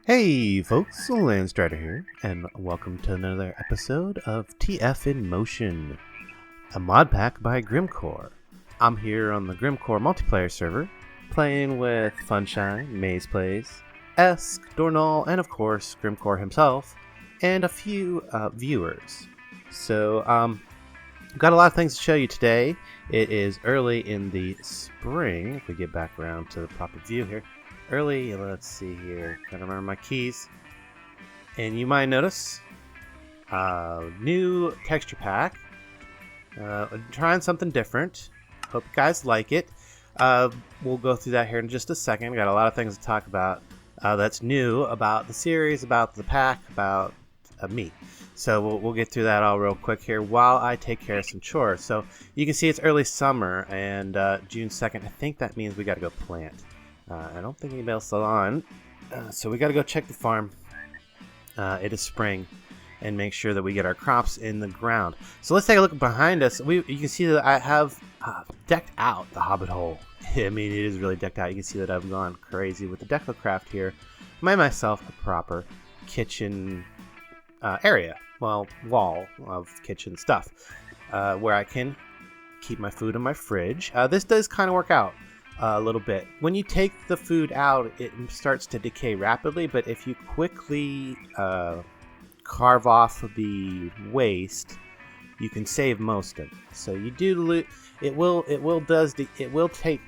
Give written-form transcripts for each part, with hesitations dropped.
Hey folks, Landstryder here, and welcome to another episode of TFiM Motion, a mod pack by Grimkor. I'm here on the Grimkor multiplayer server, playing with Funshine, Maze Plays, Esk, Dornall, and of course Grimkor himself, and a few viewers. So, I've got a lot of things to show you today. It is early in the spring, if we get back around to the proper view here. Early, let's see here, gotta remember my keys. And you might notice new texture pack, trying something different. Hope you guys like it. We'll go through that here in just a second. We got a lot of things to talk about that's new about the series, about the pack, about me. So we'll get through that all real quick here while I take care of some chores. So you can see it's early summer, and June 2nd, I think that means we gotta go plant. I don't think anybody else is on, so we got to go check the farm. It is spring, and make sure that we get our crops in the ground. So let's take a look behind us. You can see that I have decked out the hobbit hole. I mean, it is really decked out. You can see that I've gone crazy with the Traincraft here. Made myself a proper kitchen area, well, wall of kitchen stuff, where I can keep my food in my fridge. This does kind of work out a little bit. When you take the food out, it starts to decay rapidly, but if you quickly carve off the waste, you can save most of it. So you do it will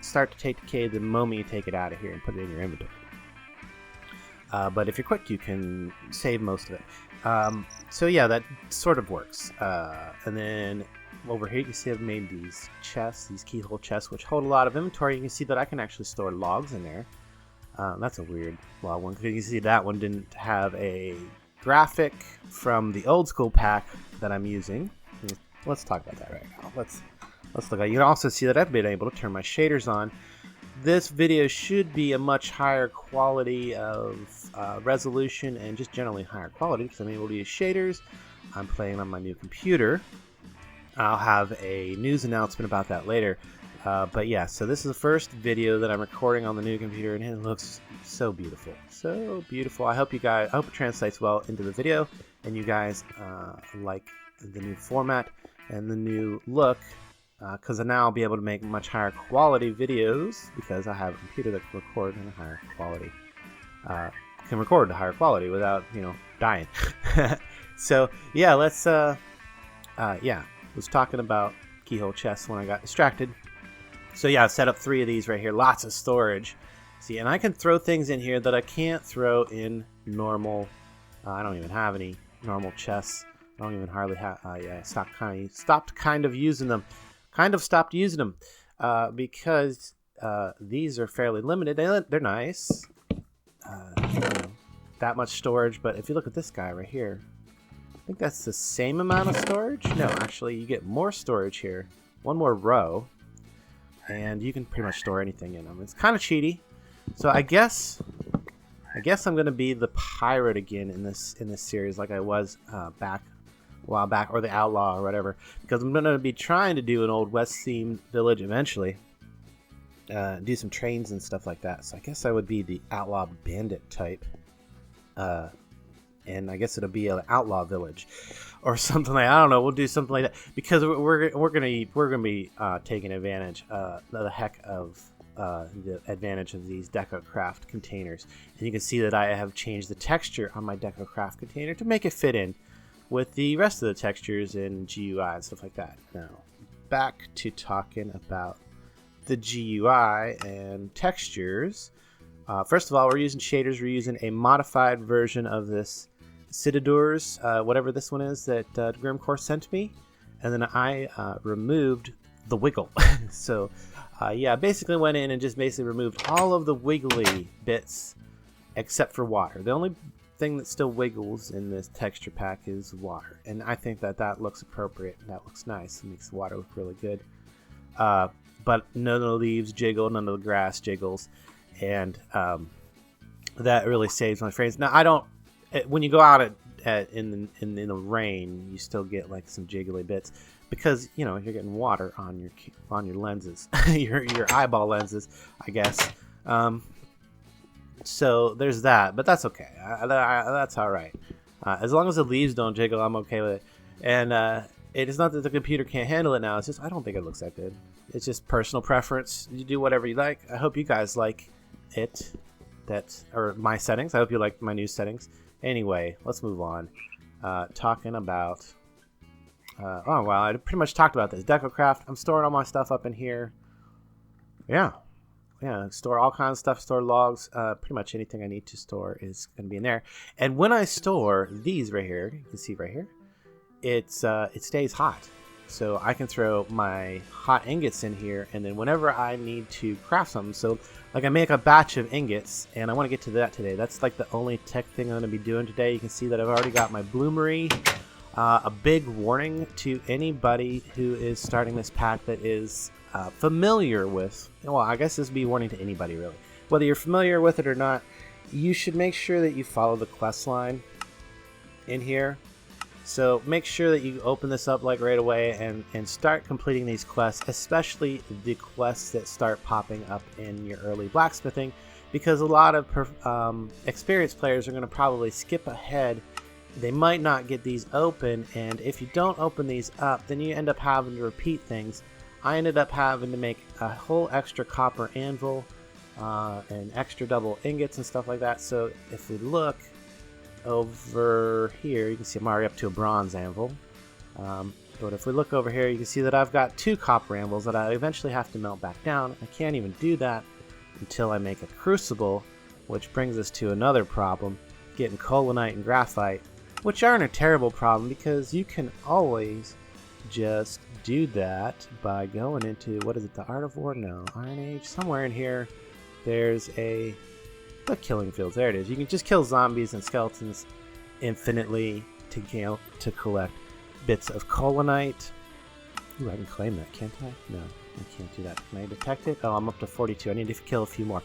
start to take decay the moment you take it out of here and put it in your inventory. But if you're quick, you can save most of it. So yeah, that sort of works. And then over here you can see I've made these chests, these keyhole chests, which hold a lot of inventory. You can see that I can actually store logs in there. That's a weird log one. You can see that one didn't have a graphic from the old school pack that I'm using. Let's talk about that right now. Let's look at it. You can also see that I've been able to turn my shaders on. This video should be a much higher quality of resolution and just generally higher quality because I'm able to use shaders. I'm playing on my new computer. I'll have a news announcement about that later. But yeah, so this is the first video that I'm recording on the new computer, and it looks so beautiful. So beautiful. I hope it translates well into the video, and you guys like the new format and the new look, because now I'll be able to make much higher quality videos because I have a computer that can record in a higher quality. Can record a higher quality without, dying. So yeah, let's was talking about keyhole chests when I got distracted. So yeah, I've set up 3 of these right here. Lots of storage. See, and I can throw things in here that I can't throw in normal. I don't even have any normal chests. I don't even hardly have. Yeah, I stopped using them. Stopped using them because these are fairly limited. They're nice. That much storage, but if you look at this guy right here, I think that's the same amount of storage. No, actually, you get more storage here. One more row, and you can pretty much store anything in them. It's kind of cheaty. So I guess I'm gonna be the pirate again in this series, like I was back a while back, or the outlaw or whatever, because I'm gonna be trying to do an old West themed village eventually. Do some trains and stuff like that. So I guess I would be the outlaw bandit type. And I guess it'll be an outlaw village, or something like, I don't know. We'll do something like that because we're gonna be taking advantage the heck of the advantage of these Traincraft containers. And you can see that I have changed the texture on my Traincraft container to make it fit in with the rest of the textures in GUI and stuff like that. Now back to talking about the GUI and textures. First of all, we're using shaders. We're using a modified version of this Citadors, whatever this one is that Grimkor sent me, and then I removed the wiggle. So yeah, basically went in and just basically removed all of the wiggly bits except for water. The only thing that still wiggles in this texture pack is water, and I think that looks appropriate. That looks nice. It makes the water look really good. But none of the leaves jiggle, none of the grass jiggles, and that really saves my frames. Now I don't. When you go out in the rain, you still get like some jiggly bits because you're getting water on your lenses, your eyeball lenses, I guess. So there's that, but that's okay. That's all right. As long as the leaves don't jiggle, I'm okay with it. And it is not that the computer can't handle it now. It's just I don't think it looks that good. It's just personal preference. You do whatever you like. I hope you guys like it. Or my settings. I hope you like my new settings. Anyway, let's move on. Talking about... oh, well, I pretty much talked about this. Decocraft. I'm storing all my stuff up in here. Yeah, store all kinds of stuff, store logs, pretty much anything I need to store is going to be in there. And when I store these right here, you can see right here, it stays hot. So I can throw my hot ingots in here, and then whenever I need to craft something, so like I make a batch of ingots, and I want to get to that today. That's like the only tech thing I'm going to be doing today. You can see that I've already got my bloomery. A big warning to anybody who is starting this pack that is... familiar with, well, I guess this would be a warning to anybody really. Whether you're familiar with it or not, you should make sure that you follow the quest line in here. So make sure that you open this up like right away and start completing these quests, especially the quests that start popping up in your early blacksmithing, because a lot of experienced players are going to probably skip ahead. They might not get these open, and if you don't open these up, then you end up having to repeat things. I ended up having to make a whole extra copper anvil and extra double ingots and stuff like that. So if we look over here, you can see I'm already up to a bronze anvil. But if we look over here, you can see that I've got 2 copper anvils that I eventually have to melt back down. I can't even do that until I make a crucible, which brings us to another problem, getting colonite and graphite, which aren't a terrible problem because you can always just do that by going into, what is it, the Art of War? No, Iron Age. Somewhere in here there's the killing fields. There it is. You can just kill zombies and skeletons infinitely to collect bits of colonite. Ooh, I can claim that, can't I? No, I can't do that. Can I detect it? Oh, I'm up to 42. I need to kill a few more.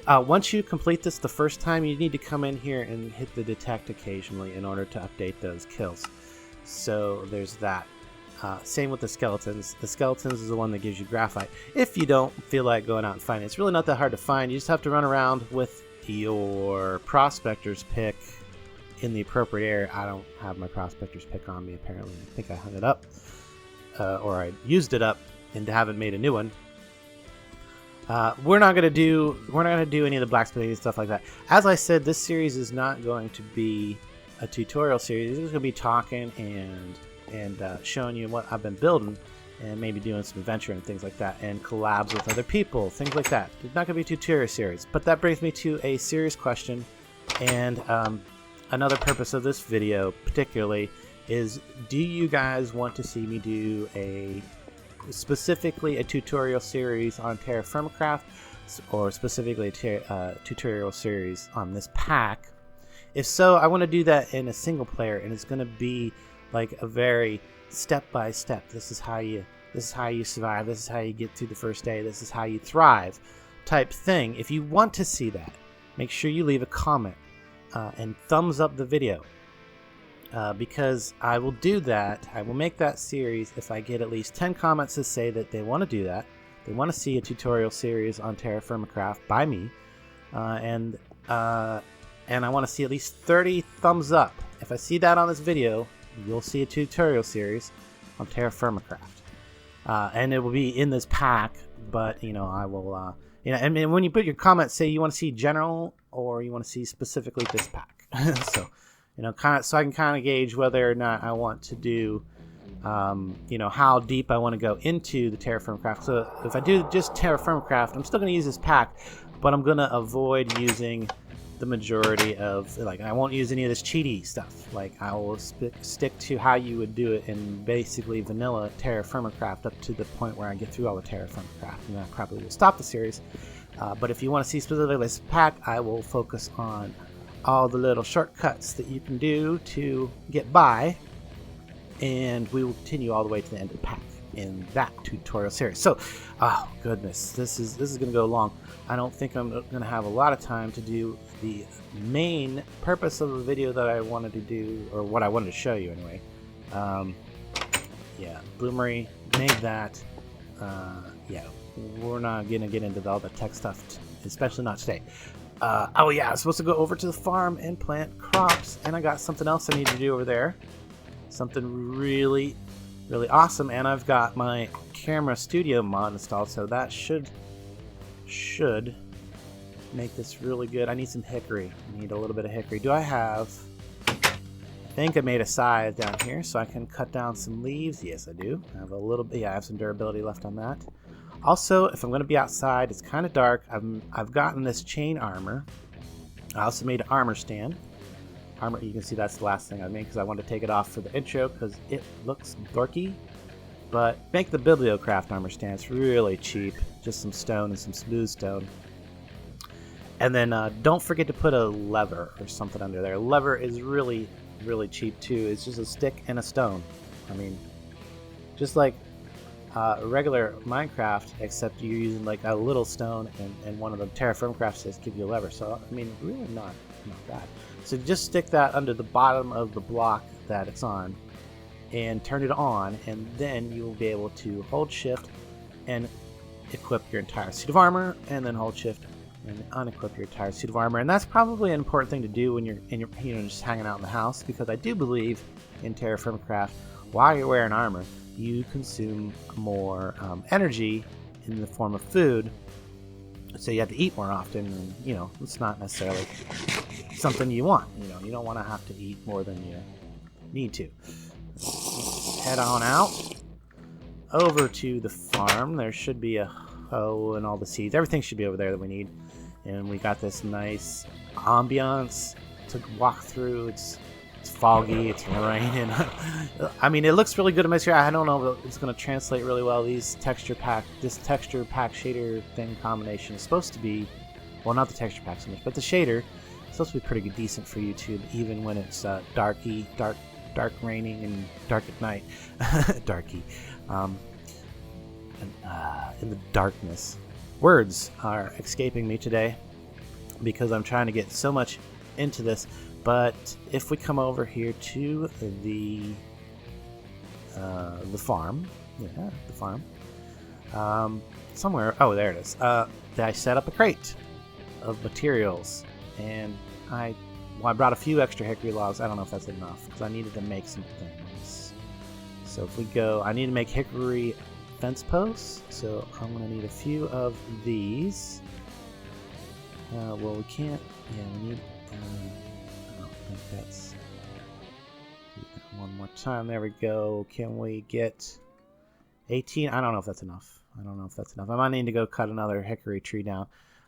Once you complete this the first time, you need to come in here and hit the detect occasionally in order to update those kills. So there's that. Same with the skeletons. The skeletons is the one that gives you graphite. If you don't feel like going out and finding it, it's really not that hard to find. You just have to run around with your prospector's pick in the appropriate area. I don't have my prospector's pick on me apparently. I think I hung it up, or I used it up and haven't made a new one. We're not gonna do any of the blacksmithing and stuff like that. As I said, this series is not going to be a tutorial series. It's going to be talking and showing you what I've been building and maybe doing some adventure and things like that and collabs with other people, things like that. It's not going to be a tutorial series, but that brings me to a serious question, and another purpose of this video particularly is, do you guys want to see me do specifically a tutorial series on TerraFirmacraft, or specifically a tutorial series on this pack? If so, I want to do that in a single player, and it's going to be like a very step-by-step. This is how you survive. This is how you get through the first day. This is how you thrive type thing. If you want to see that, make sure you leave a comment and thumbs up the video, because I will do that. I will make that series if I get at least 10 comments to say that they want to do that. They want to see a tutorial series on TerraFirmacraft by me, and I want to see at least 30 thumbs up. If I see that on this video, you'll see a tutorial series on TerraFirmacraft, and it will be in this pack. But I will, and when you put your comments, say you want to see general or you want to see specifically this pack. So, so I can kind of gauge whether or not I want to do, how deep I want to go into the TerraFirmacraft. So if I do just TerraFirmacraft, I'm still going to use this pack, but I'm going to avoid using the majority of, I won't use any of this cheaty stuff. I will stick to how you would do it in basically vanilla TerraFirmacraft up to the point where I get through all the TerraFirmacraft, and then I probably will stop the series. But if you want to see specifically this pack, I will focus on all the little shortcuts that you can do to get by, and we will continue all the way to the end of the pack in that tutorial series. So, oh goodness, this is going to go long. I don't think I'm going to have a lot of time to do the main purpose of the video that I wanted to do, or what I wanted to show you anyway. Yeah, Bloomery made that. Yeah, we're not going to get into all the tech stuff, especially not today. Oh yeah, I was supposed to go over to the farm and plant crops, and I got something else I need to do over there. Something really, really awesome, and I've got my camera studio mod installed, so that should make this really good. I need some hickory. I need a little bit of hickory. Do I have... I think I made a scythe down here so I can cut down some leaves. Yes, I do. I have a little bit. Yeah, I have some durability left on that. Also, if I'm going to be outside, it's kind of dark. I've gotten this chain armor. I also made an armor stand. Armor. You can see that's the last thing I made because I wanted to take it off for the intro because it looks dorky. But make the Bibliocraft armor stand. It's really cheap. Just some stone and some smooth stone. And then don't forget to put a lever or something under there. Lever is really cheap too. It's just a stick and a stone. I mean, just like regular Minecraft, except you're using like a little stone and one of the TFiM crafts just give you a lever. So I mean, really not bad. So just stick that under the bottom of the block that it's on and turn it on, and then you will be able to hold shift and equip your entire suit of armor, and then hold shift and unequip your entire suit of armor. And that's probably an important thing to do when you're just hanging out in the house, because I do believe in TFiM Craft, while you're wearing armor, you consume more energy in the form of food, so you have to eat more often, and it's not necessarily something you want. You don't want to have to eat more than you need to. Head on out over to the farm. There should be a hoe and all the seeds. Everything should be over there that we need. And we got this nice ambiance to walk through. It's foggy, it's raining. I mean, it looks really good in my screen. I don't know if it's going to translate really well. This texture pack shader thing combination is supposed to be, well, not the texture pack so much, but the shader is supposed to be pretty good, decent for YouTube, even when it's dark raining and dark at night. Darky. In the darkness. Words are escaping me today because I'm trying to get so much into this. But if we come over here to the farm, the farm, somewhere. Oh, there it is. I set up a crate of materials, and I brought a few extra hickory logs. I don't know if that's enough because I needed to make some things. So if we go, I need to make hickory fence posts, so I'm going to need a few of these. Well, we can't. Yeah, we need. I don't think that's. One more time. There we go. Can we get 18? I don't know if that's enough. I might need to go cut another hickory tree down,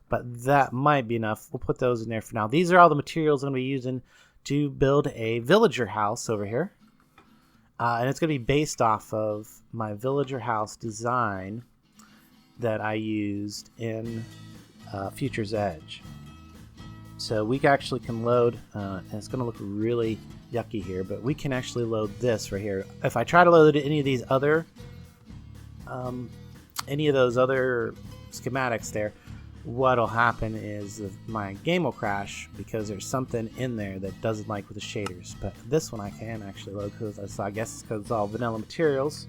but that might be enough. We'll put those in there for now. These are all the materials I'm going to be using to build a villager house over here. And it's going to be based off of my villager house design that I used in Future's Edge. So we actually can load, and it's going to look really yucky here, but we can actually load this right here. If I try to load any of these other, any of those other schematics there, what'll happen is my game will crash because there's something in there that doesn't like with the shaders. But this one I can actually load because I guess it's because it's all vanilla materials.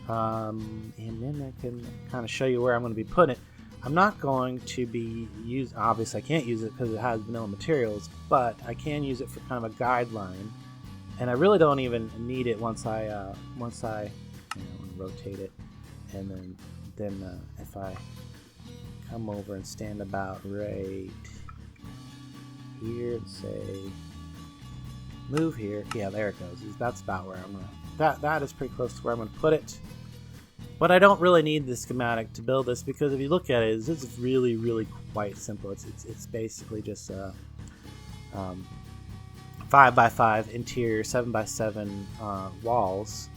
And then I can kind of show you where I'm going to be putting it. I'm not going to be obviously I can't use it because it has vanilla materials, but I can use it for kind of a guideline. And I really don't even need it once I rotate it, and then if I come over and stand about right here and say move here. Yeah, there it goes. That's about where I'm gonna. That is pretty close to where I'm gonna put it. But I don't really need the schematic to build this because if you look at it, this is really quite simple. It's basically just 5x5 interior, 7x7 walls,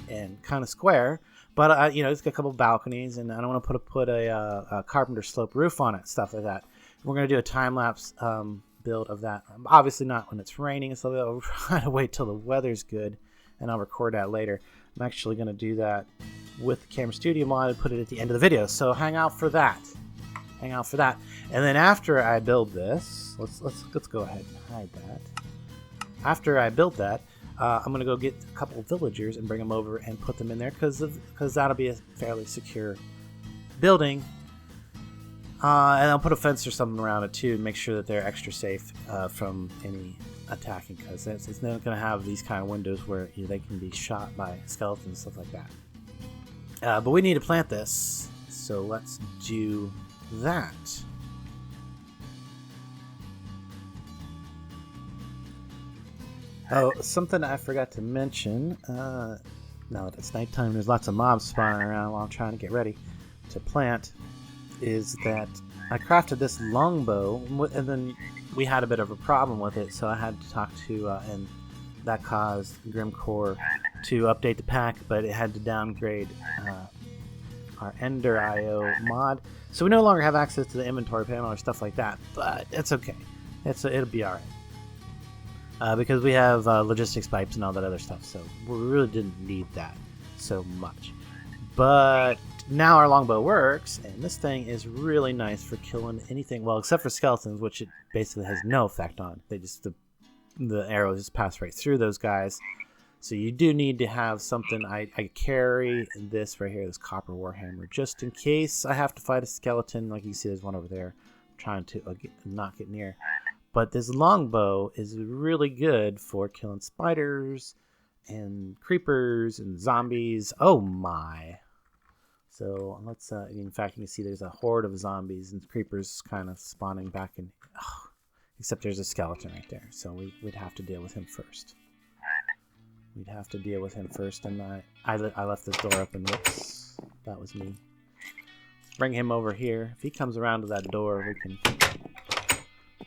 and kind of square. But it's got a couple balconies, and I don't want to put a carpenter slope roof on it, stuff like that. We're gonna do a time lapse build of that. Obviously not when it's raining, so I'll try to wait till the weather's good, and I'll record that later. I'm actually gonna do that with the camera studio mod and put it at the end of the video. So hang out for that. And then after I build this, let's go ahead and hide that. After I build that, I'm gonna go get a couple of villagers and bring them over and put them in there because that'll be a fairly secure building. And I'll put a fence or something around it too, to make sure that they're extra safe from any attacking, because it's not going to have these kind of windows where they can be shot by skeletons and stuff like that. But we need to plant this, so let's do that. Oh, something I forgot to mention. Now that it's nighttime, there's lots of mobs spawning around while I'm trying to get ready to plant, is that I crafted this longbow, and then we had a bit of a problem with it, so I had to talk to, and that caused Grimkor to update the pack, but it had to downgrade our Ender IO mod, so we no longer have access to the inventory panel or stuff like that, but it's okay. It'll be alright. Because we have logistics pipes and all that other stuff, so we really didn't need that so much. But now our longbow works, and this thing is really nice for killing anything, well, except for skeletons, which it basically has no effect on. They just the arrows just pass right through those guys. So you do need to have something. I carry this right here, this copper warhammer, just in case I have to fight a skeleton. Like you see, there's one over there. I'm trying to not get near. But this longbow is really good for killing spiders and creepers and zombies. Oh my. So let's, in fact, you can see there's a horde of zombies and creepers kind of spawning back in. Oh, except there's a skeleton right there. So we'd have to deal with him first. We'd have to deal with him first. And I left this door open. Whoops. That was me. Let's bring him over here. If he comes around to that door, we can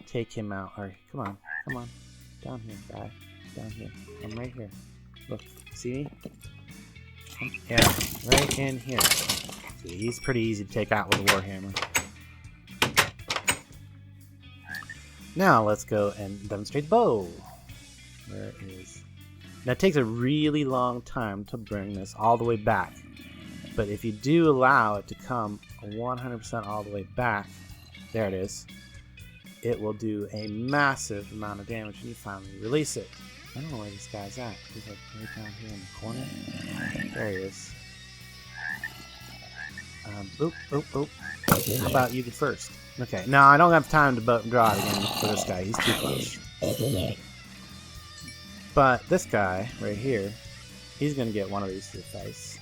take him out. All right, come on. Down here, guy. Down here. I'm right here. Look, see me? Yeah, right in here. See, he's pretty easy to take out with a warhammer. Now let's go and demonstrate the bow. Where is... Now it takes a really long time to bring this all the way back. But if you do allow it to come 100% all the way back, there it is, it will do a massive amount of damage when you finally release it. I don't know where this guy's at. He's like right down here in the corner. There he is. Oop. How about you get first? Okay, no, I don't have time to boat and draw it again for this guy. He's too close. But this guy right here, he's gonna get one of these to the face.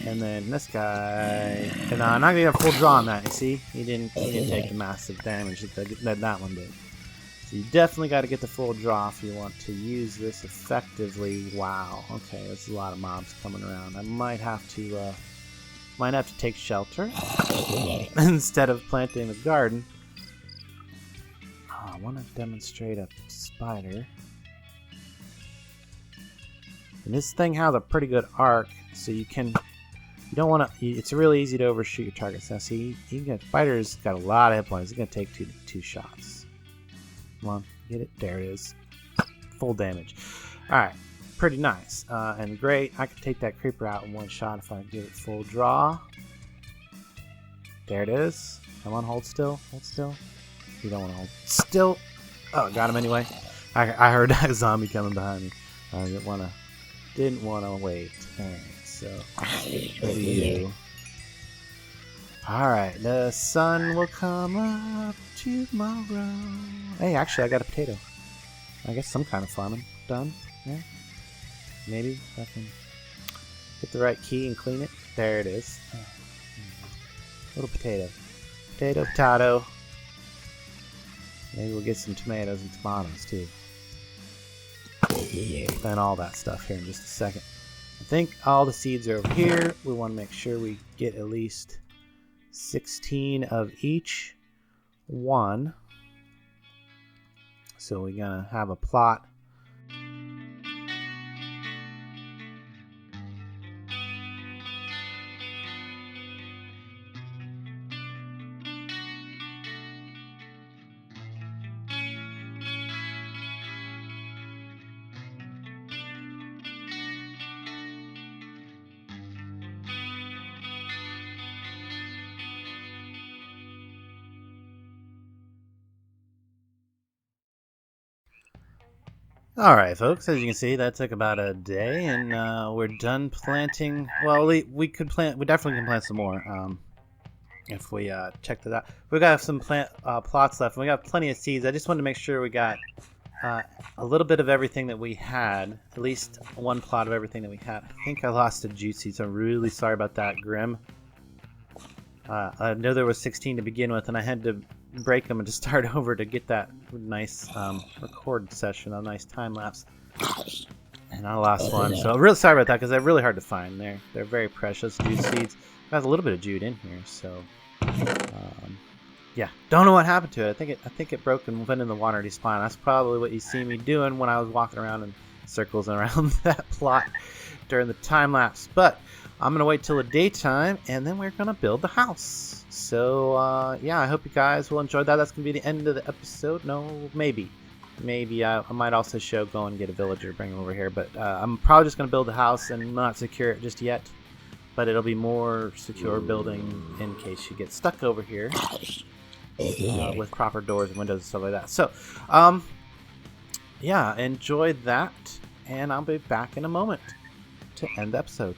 And then this guy, and I'm not gonna get a full draw on that. You see, he didn't take the massive damage that one did. So you definitely got to get the full draw if you want to use this effectively. Wow. Okay, there's a lot of mobs coming around. I might have to take shelter instead of planting a garden. Oh, I want to demonstrate a spider. And this thing has a pretty good arc, so you don't want to. It's really easy to overshoot your targets. Now, see, spider's got a lot of hit points. He's gonna take two shots. Come on, get it. There it is. Full damage. All right, pretty nice and great. I could take that creeper out in one shot if I give it full draw. There it is. Come on, hold still. Hold still. You don't want to hold still. Oh, got him anyway. I heard a zombie coming behind me. I didn't want to wait. All right, so for you. All right, the sun will come up tomorrow. Hey, actually, I got a potato. I guess some kind of farming done. Yeah, maybe I can get the right key and clean it. There it is. Little potato. Potato. Maybe we'll get some tomatoes and tomatoes too. Plant all that stuff here in just a second. I think all the seeds are over here. We want to make sure we get at least 16 of each one. So we're gonna have a plot. Alright folks, as you can see that took about a day and we're done planting. Well, we definitely can plant some more. if we check that out. We got some plant plots left, and we got plenty of seeds. I just wanted to make sure we got a little bit of everything that we had, at least one plot of everything that we had. I think I lost a juicy, so I'm really sorry about that, Grim. I know there was 16 to begin with, and I had to break them and just start over to get that nice record session, a nice time lapse. And I lost one, so I'm really sorry about that because they're really hard to find. They're very precious juice seeds. Got a little bit of jute in here, so yeah, don't know what happened to it. I think it broke and went in the water and despawned. That's probably what you see me doing when I was walking around in circles around that plot during the time lapse. But I'm gonna wait till the daytime, and then we're gonna build the house. So yeah, I hope you guys will enjoy that. That's gonna be the end of the episode. No, maybe I might also go and get a villager, bring him over here. But I'm probably just gonna build the house and not secure it just yet. But it'll be more secure building in case you get stuck over here. With proper doors and windows and stuff like that. So, yeah, enjoy that, and I'll be back in a moment to end the episode.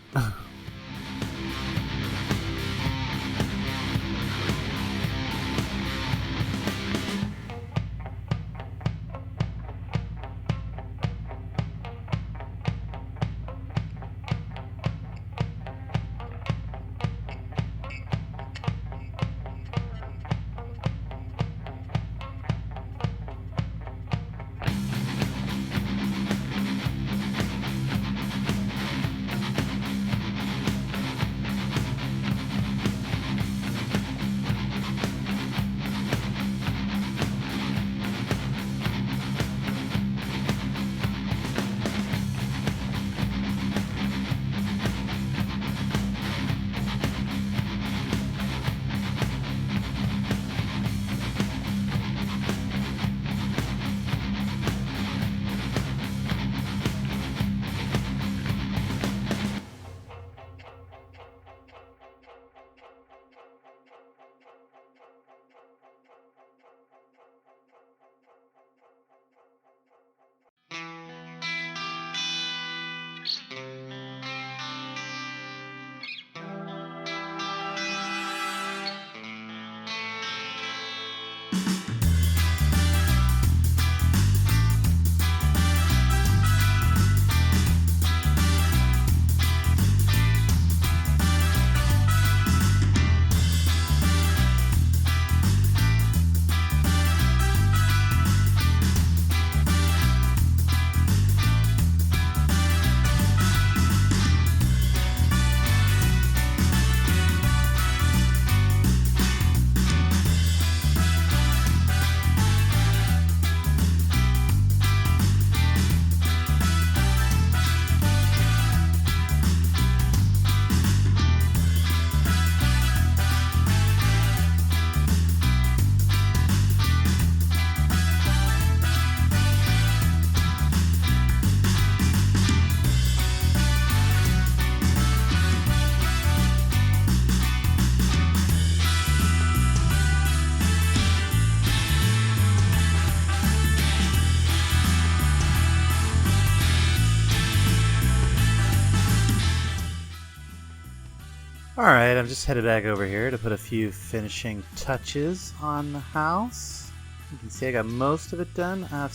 Alright, I'm just headed back over here to put a few finishing touches on the house. You can see I got most of it done. I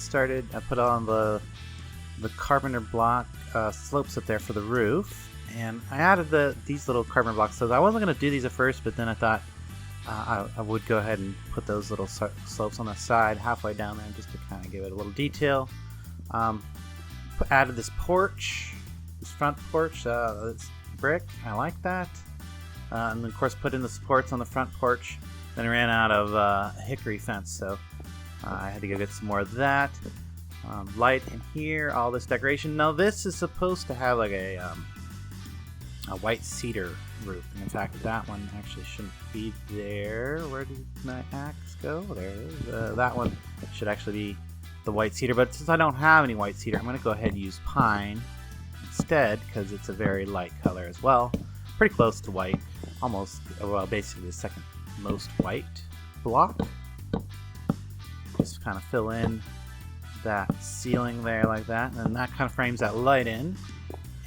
put on the carpenter block slopes up there for the roof. And I added these little carpenter blocks. So I wasn't going to do these at first, but then I thought I would go ahead and put those little slopes on the side halfway down there just to kind of give it a little detail. Added this porch, this front porch, this brick. I like that. And then, of course, put in the supports on the front porch. Then I ran out of hickory fence, so I had to go get some more of that. Light in here, all this decoration. Now, this is supposed to have like a white cedar roof. And in fact, that one actually shouldn't be there. Where did my axe go? There it is. That one should actually be the white cedar. But since I don't have any white cedar, I'm going to go ahead and use pine instead because it's a very light color as well. Pretty close to white. Almost, well, basically the second most white block. Just kind of fill in that ceiling there like that, and then that kind of frames that light in.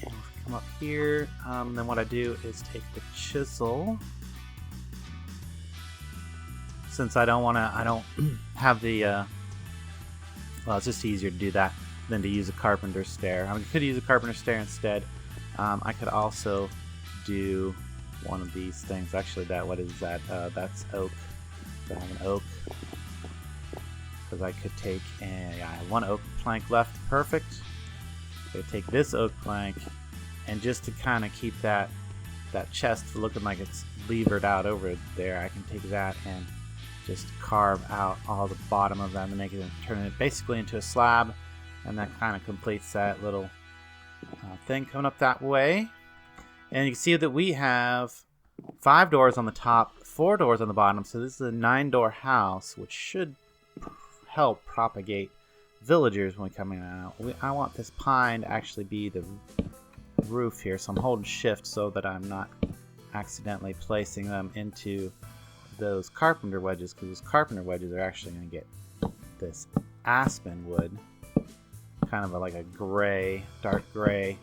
And we'll come up here, then what I do is take the chisel since I don't have the, well, it's just easier to do that than to use a carpenter's stair. I mean, I could use a carpenter's stair instead. I could also do one of these things. Actually, what is that? That's oak. So I have an oak. Because I could take, and yeah, I have one oak plank left. Perfect. So I take this oak plank, and just to kind of keep that chest looking like it's levered out over there, I can take that and just carve out all the bottom of that and make it, turn it basically into a slab, and that kind of completes that little thing coming up that way. And you can see that we have 5 doors on the top, 4 doors on the bottom, so this is a 9-door house, which should help propagate villagers when coming out. I want this pine to actually be the roof here, so I'm holding shift so that I'm not accidentally placing them into those carpenter wedges, because those carpenter wedges are actually going to get this aspen wood, kind of like a gray, dark gray.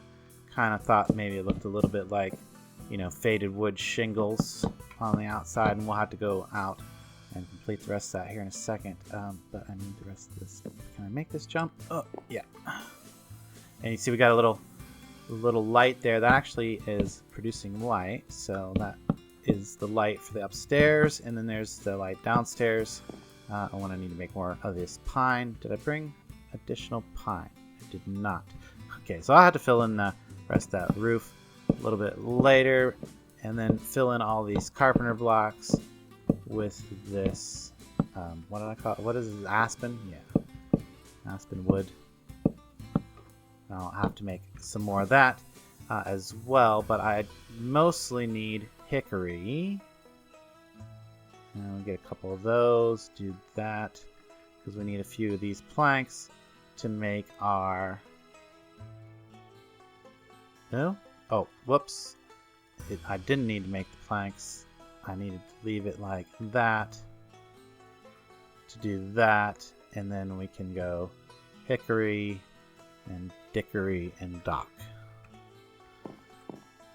Kind of thought maybe it looked a little bit like, you know, faded wood shingles on the outside, and we'll have to go out and complete the rest of that here in a second. But I need the rest of this. Can I make this jump? Oh, yeah. And you see we got a little light there. That actually is producing light. So that is the light for the upstairs. And then there's the light downstairs. When I need to make more of this pine. Did I bring additional pine? I did not. Okay, so I had to fill in the rest of that roof a little bit later. And then fill in all these carpenter blocks with this, what did I call it? What is this? Aspen? Yeah. Aspen wood. I'll have to make some more of that as well, but I mostly need hickory. And we'll get a couple of those, do that, because we need a few of these planks to make our... No? Oh, whoops. I didn't need to make the planks. I needed to leave it like that to do that, and then we can go hickory and dickory and dock.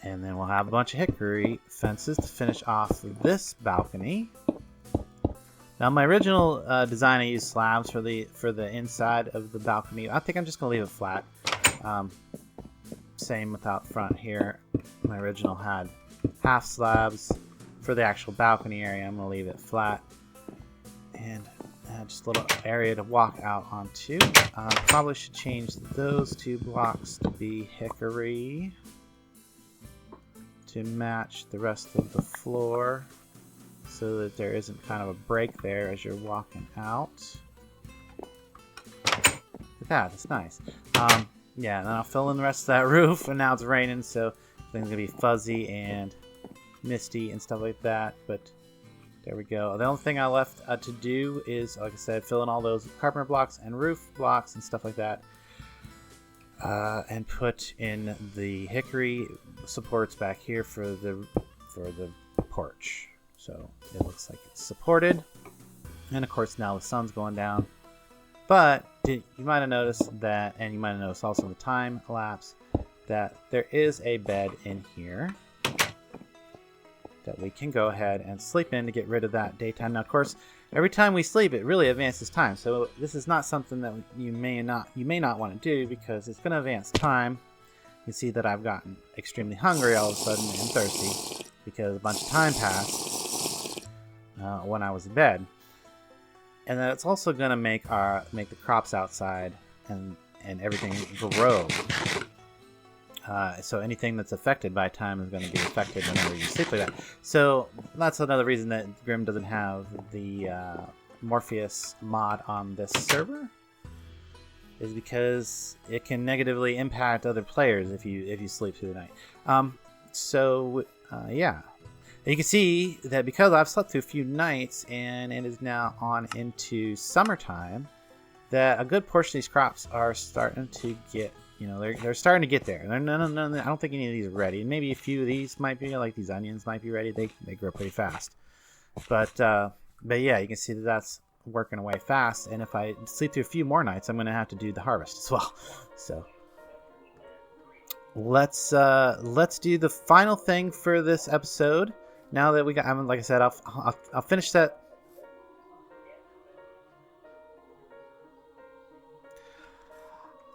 And then we'll have a bunch of hickory fences to finish off this balcony. Now my original design, I used slabs for the inside of the balcony. I think I'm just gonna leave it flat. Same with out front here. My original had half slabs. For the actual balcony area, I'm gonna leave it flat, and just a little area to walk out onto. Probably should change those 2 blocks to be hickory to match the rest of the floor, so that there isn't kind of a break there as you're walking out. Look at that, that's nice. Yeah, and then I'll fill in the rest of that roof, and now it's raining, so things gonna be fuzzy and misty and stuff like that, but there we go. The only thing I left to do is, like I said, fill in all those carpenter blocks and roof blocks and stuff like that, and put in the hickory supports back here for the porch. So it looks like it's supported, and of course now the sun's going down. But you might have noticed that, and you might have noticed also in the time lapse, that there is a bed in here that we can go ahead and sleep in to get rid of that daytime. Now, of course, every time we sleep, it really advances time. So this is not something that you may not want to do, because it's going to advance time. You see that I've gotten extremely hungry all of a sudden and thirsty because a bunch of time passed when I was in bed. And then it's also going to make the crops outside and everything grow. So anything that's affected by time is going to be affected whenever you sleep like that. So that's another reason that Grim doesn't have the Morpheus mod on this server, is because it can negatively impact other players if you sleep through the night. Yeah. And you can see that because I've slept through a few nights and it is now on into summertime, that a good portion of these crops are starting to get, they're starting to get there. I don't think any of these are ready. Maybe a few of these might be, like these onions might be ready. They grow pretty fast. But yeah, you can see that that's working away fast. And if I sleep through a few more nights, I'm going to have to do the harvest as well. So let's do the final thing for this episode. Now that we got, like I said, I'll finish that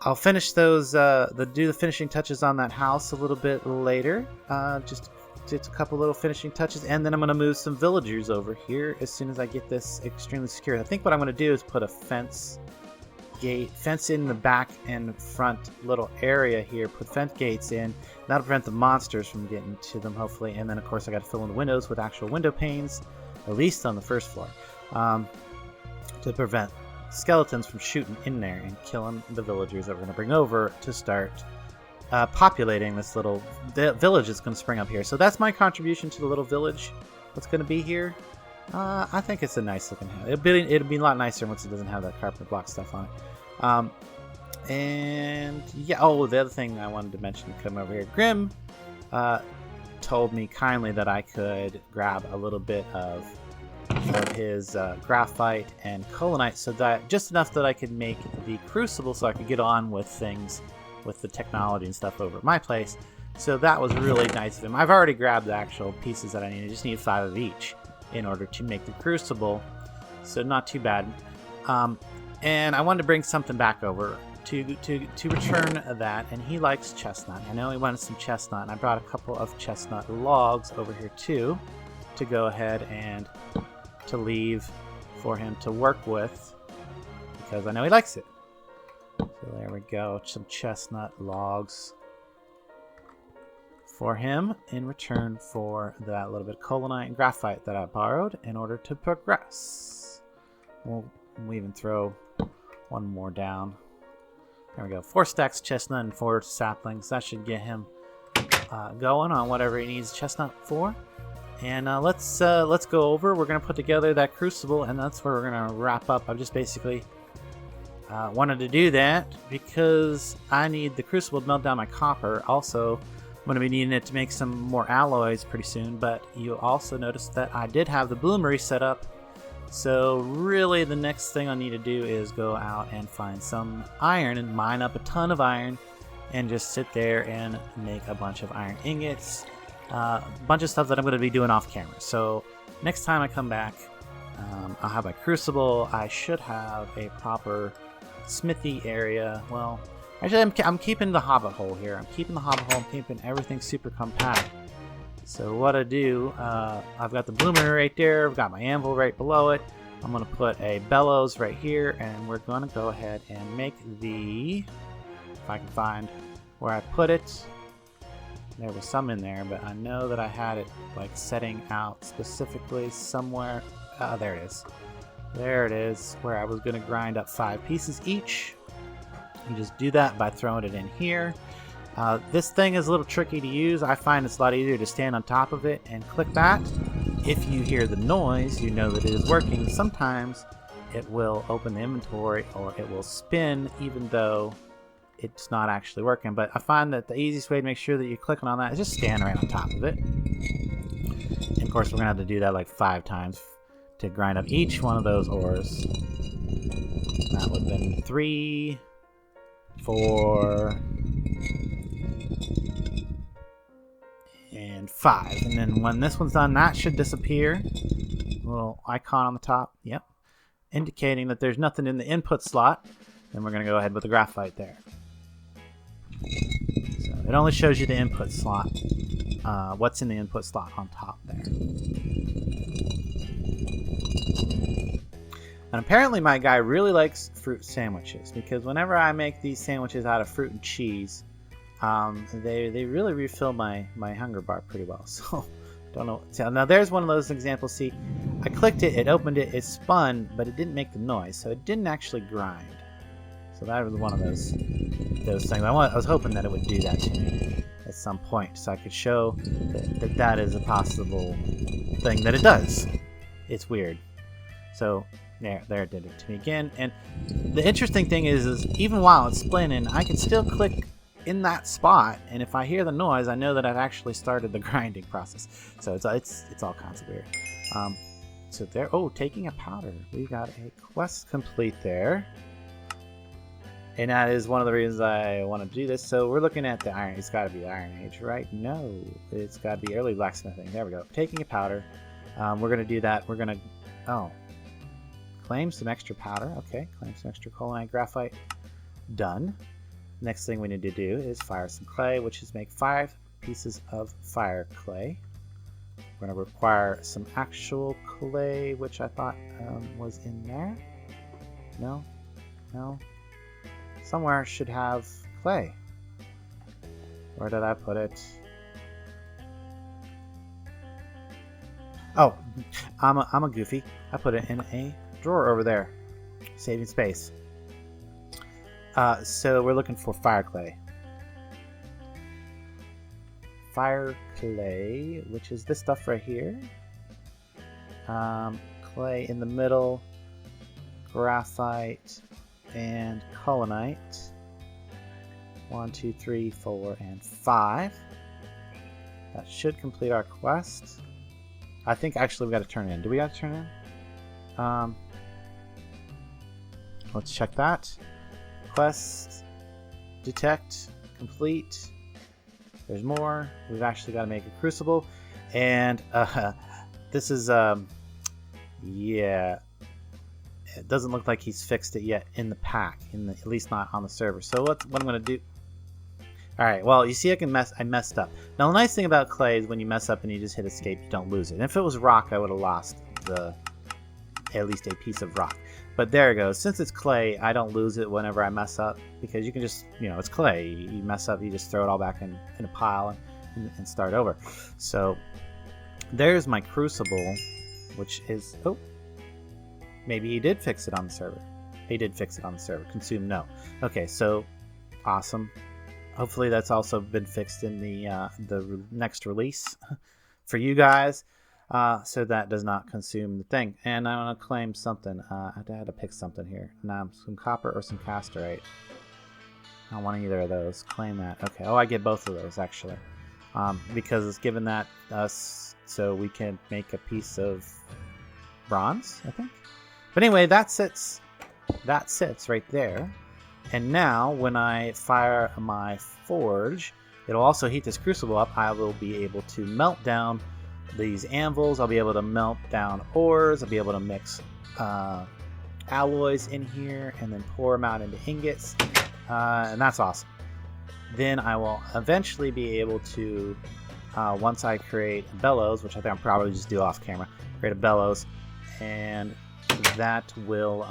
I'll finish those, do the finishing touches on that house a little bit later. Just a couple little finishing touches, and then I'm going to move some villagers over here as soon as I get this extremely secure. I think what I'm going to do is put a fence in the back and front little area here, put fence gates in. That'll prevent the monsters from getting to them, hopefully. And then, of course, I got to fill in the windows with actual window panes, at least on the first floor, to prevent skeletons from shooting in there and killing the villagers that we're going to bring over to start populating this little village that's going to spring up here. So that's my contribution to the little village that's going to be here. I think it's a nice looking house. It'll be a lot nicer once it doesn't have that carpet block stuff on it. And yeah, oh, the other thing I wanted to mention, come over here, Grim told me kindly that I could grab a little bit of his graphite and colonite, so that just enough that I could make the crucible, so I could get on with things with the technology and stuff over at my place. So that was really nice of him. I've already grabbed the actual pieces that I need. I just need 5 of each in order to make the crucible, so not too bad. And I wanted to bring something back over to return that, and he likes chestnut. I know he wanted some chestnut, and I brought a couple of chestnut logs over here too, to go ahead and to leave for him to work with, because I know he likes it. So there we go, some chestnut logs for him in return for that little bit of colonite and graphite that I borrowed in order to progress. We'll even throw one more down. There we go, 4 stacks of chestnut and 4 saplings. That should get him going on whatever he needs chestnut for. And let's go over. We're gonna put together that crucible, and that's where we're gonna wrap up. I've just basically wanted to do that because I need the crucible to melt down my copper. Also, I'm going to be needing it to make some more alloys pretty soon, but you also noticed that I did have the bloomery set up. So really the next thing I need to do is go out and find some iron and mine up a ton of iron and just sit there and make a bunch of iron ingots. A bunch of stuff that I'm going to be doing off camera. So next time I come back, I'll have my crucible. I should have a proper smithy area. Well, actually, I'm keeping the hobbit hole here. I'm keeping everything super compact. So what I do, I've got the bloomer right there. I've got my anvil right below it. I'm going to put a bellows right here, and we're going to go ahead and make the, if I can find where I put it. There was some in there, but I know that I had it like setting out specifically somewhere. There it is. There it is, where I was going to grind up 5 pieces each. You just do that by throwing it in here. This thing is a little tricky to use. I find it's a lot easier to stand on top of it and click that. If you hear the noise, you know that it is working. Sometimes it will open the inventory or it will spin even though it's not actually working. But I find that the easiest way to make sure that you're clicking on that is just stand right on top of it. And of course, we're going to have to do that like 5 times to grind up each one of those ores. That would have been 3, 4, and 5. And then when this one's done, that should disappear. A little icon on the top, yep, indicating that there's nothing in the input slot. Then we're going to go ahead with the graphite there. So it only shows you the input slot, what's in the input slot on top there. And apparently my guy really likes fruit sandwiches, because whenever I make these sandwiches out of fruit and cheese, they really refill my hunger bar pretty well. So don't know. So now there's one of those examples. See, I clicked it, it opened it, it spun, but it didn't make the noise, so it didn't actually grind. So that was one of those things. I was hoping that it would do that to me at some point, so I could show that is a possible thing that it does. It's weird. So there it did it to me again. And the interesting thing is even while it's spinning, I can still click in that spot, and if I hear the noise, I know that I've actually started the grinding process. So it's all kinds of weird. So there, taking a powder. We got a quest complete there. And that is one of the reasons I want to do this. So we're looking at the iron. It's got to be the Iron Age, right? No, it's got to be early blacksmithing. There we go. Taking a powder. We're going to do that. We're going to, claim some extra powder. Okay, claim some extra colonite graphite. Done. Next thing we need to do is fire some clay, which is make 5 pieces of fire clay. We're going to require some actual clay, which I thought was in there. No, no. Somewhere should have clay. Where did I put it? Oh, I'm a goofy. I put it in a drawer over there, saving space. So we're looking for fire clay. Fire clay, which is this stuff right here. Clay in the middle, graphite, and colonite. 1, 2, 3, 4, and 5. That should complete our quest. I think actually we got to turn in. Do we got to turn in? Let's check that. Quest, detect, complete. There's more. We've actually got to make a crucible, and this is yeah. It doesn't look like he's fixed it yet in the pack, at least not on the server. So what I'm going to do? All right. Well, you see, I messed up. Now the nice thing about clay is when you mess up and you just hit escape, you don't lose it. And if it was rock, I would have lost at least a piece of rock. But there it goes. Since it's clay, I don't lose it whenever I mess up, because you can just, it's clay. You mess up, you just throw it all back in a pile and start over. So there's my crucible, which is, oh, maybe he did fix it on the server. He did fix it on the server. Consume, no. Okay, so awesome. Hopefully that's also been fixed in the next release for you guys, so that does not consume the thing. And I want to claim something. I had to pick something here. Now, some copper or some casterite. I don't want either of those. Claim that. Okay. Oh, I get both of those actually, because it's given that us so we can make a piece of bronze, I think. But anyway, that sits right there. And now, when I fire my forge, it'll also heat this crucible up. I will be able to melt down these anvils. I'll be able to melt down ores. I'll be able to mix alloys in here and then pour them out into ingots. And that's awesome. Then I will eventually be able to, once I create bellows, which I think I'll probably just do off camera, create a bellows, and that will...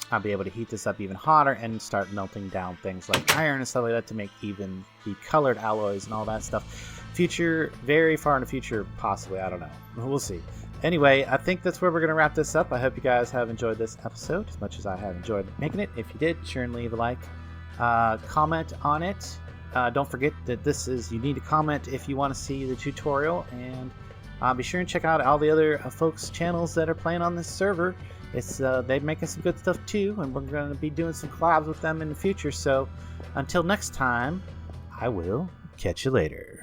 I'll be able to heat this up even hotter and start melting down things like iron and stuff like that to make even the colored alloys and all that stuff. Future, very far in the future, possibly. I don't know. We'll see. Anyway, I think that's where we're going to wrap this up. I hope you guys have enjoyed this episode as much as I have enjoyed making it. If you did, sure and leave a like. Comment on it. Don't forget that you need to comment if you want to see the tutorial. And be sure and check out all the other folks' channels that are playing on this server. They're making some good stuff too, and we're going to be doing some collabs with them in the future. So until next time, I will catch you later.